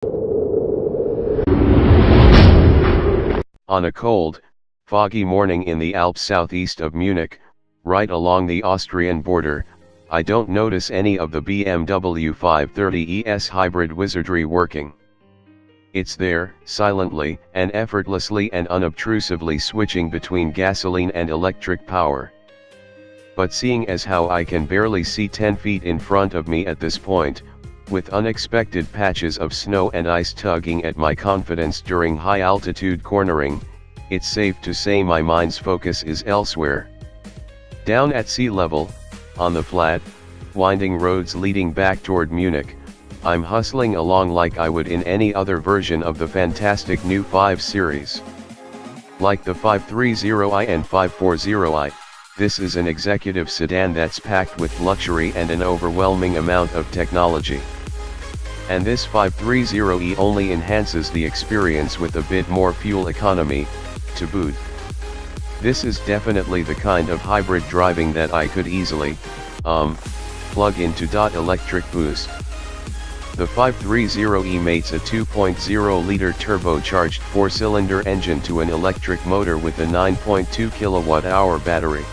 On a cold, foggy morning in the Alps southeast of Munich, right along the Austrian border, I don't notice any of the BMW 530e's hybrid wizardry working. It's there, silently and effortlessly and unobtrusively switching between gasoline and electric power. But seeing as how I can barely see 10 feet in front of me at this point, with unexpected patches of snow and ice tugging at my confidence during high-altitude cornering, it's safe to say my mind's focus is elsewhere. Down at sea level, on the flat, winding roads leading back toward Munich, I'm hustling along like I would in any other version of the fantastic new 5 Series. Like the 530i and 540i, this is an executive sedan that's packed with luxury and an overwhelming amount of technology. And this 530e only enhances the experience with a bit more fuel economy, to boot. This is definitely the kind of hybrid driving that I could easily, plug into to.Electric boost. The 530e mates a 2.0-liter turbocharged 4-cylinder engine to an electric motor with a 9.2 kWh battery.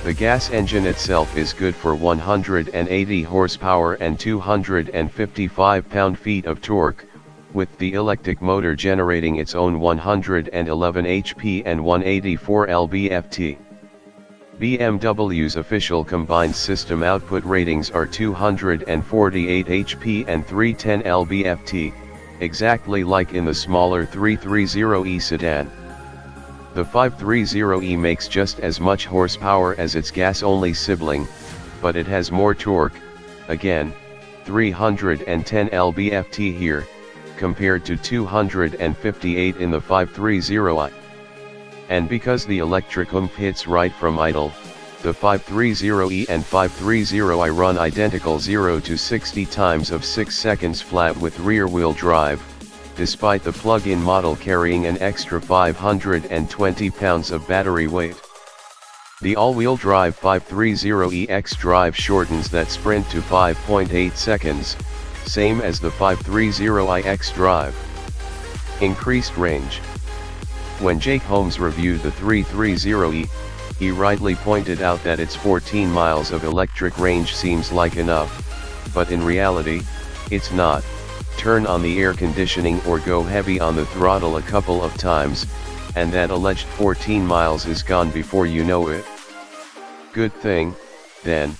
The gas engine itself is good for 180 horsepower and 255 pound-feet of torque, with the electic motor generating its own 111 HP and 184 lb-ft. BMW's official combined system output ratings are 248 HP and 310 lb-ft, exactly like in the smaller 330e sedan. The 530e makes just as much horsepower as its gas-only sibling, but it has more torque, again, 310 lb-ft here, compared to 258 in the 530i. And because the electric oomph hits right from idle, the 530e and 530i run identical 0 to 60 times of 6 seconds flat with rear-wheel drive, despite the plug-in model carrying an extra 520 pounds of battery weight. The all-wheel drive 530e xDrive shortens that sprint to 5.8 seconds, same as the 530i xDrive. Increased range. When Jake Holmes reviewed the 330e, he rightly pointed out that its 14 miles of electric range seems like enough, but in reality, it's not. Turn on the air conditioning or go heavy on the throttle a couple of times, and that alleged 14 miles is gone before you know it. Good thing, then,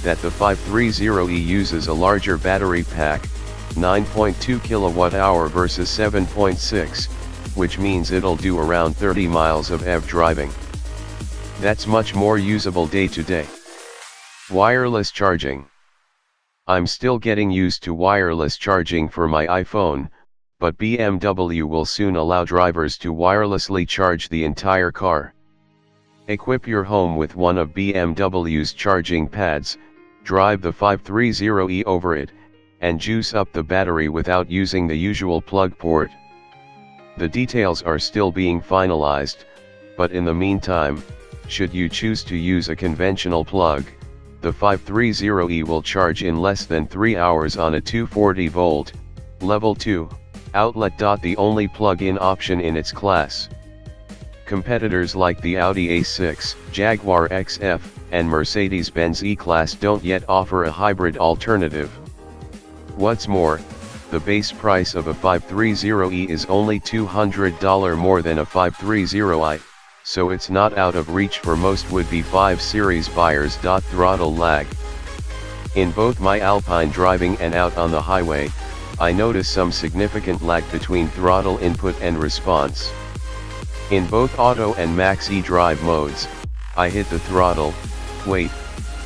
that the 530e uses a larger battery pack, 9.2 kWh versus 7.6, which means it'll do around 30 miles of EV driving. That's much more usable day to day. Wireless charging. I'm still getting used to wireless charging for my iPhone, but BMW will soon allow drivers to wirelessly charge the entire car. Equip your home with one of BMW's charging pads, drive the 530e over it, and juice up the battery without using the usual plug port. The details are still being finalized, but in the meantime, should you choose to use a conventional plug, the 530e will charge in less than 3 hours on a 240-volt, Level 2, outlet. The only plug-in option in its class. Competitors like the Audi A6, Jaguar XF, and Mercedes-Benz E-Class don't yet offer a hybrid alternative. What's more, the base price of a 530e is only $200 more than a 530i, so it's not out of reach for most would-be 5 Series buyers. Throttle lag. In both my Alpine driving and out on the highway, I notice some significant lag between throttle input and response. In both Auto and Max xDrive modes, I hit the throttle, wait,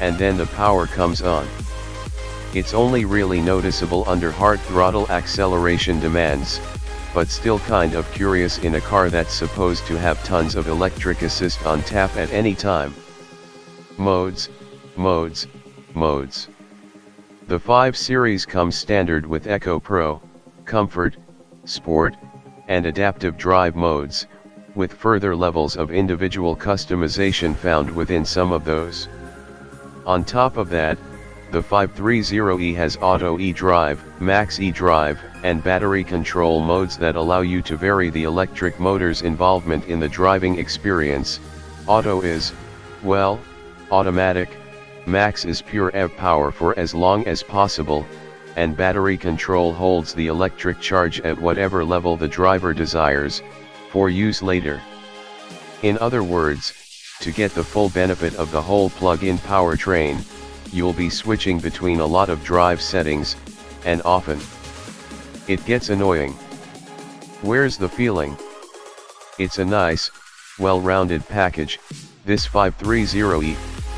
and then the power comes on. It's only really noticeable under hard throttle acceleration demands, but still kind of curious in a car that's supposed to have tons of electric assist on tap at any time. Modes, modes, modes. The 5 Series comes standard with Eco Pro, Comfort, Sport, and Adaptive Drive modes, with further levels of individual customization found within some of those. On top of that, The 530e has Auto eDrive, Max eDrive, and battery control modes that allow you to vary the electric motor's involvement in the driving experience. Auto is, well, automatic, Max is pure EV power for as long as possible, and battery control holds the electric charge at whatever level the driver desires, for use later. In other words, to get the full benefit of the whole plug-in powertrain, you'll be switching between a lot of drive settings, and often it gets annoying. Where's the feeling? It's a nice, well-rounded package, this 530e,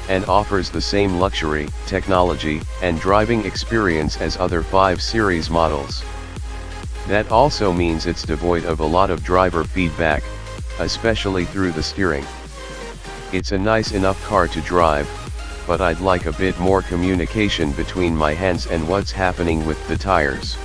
and offers the same luxury, technology, and driving experience as other 5 Series models. That also means it's devoid of a lot of driver feedback, especially through the steering. It's a nice enough car to drive, but I'd like a bit more communication between my hands and what's happening with the tires.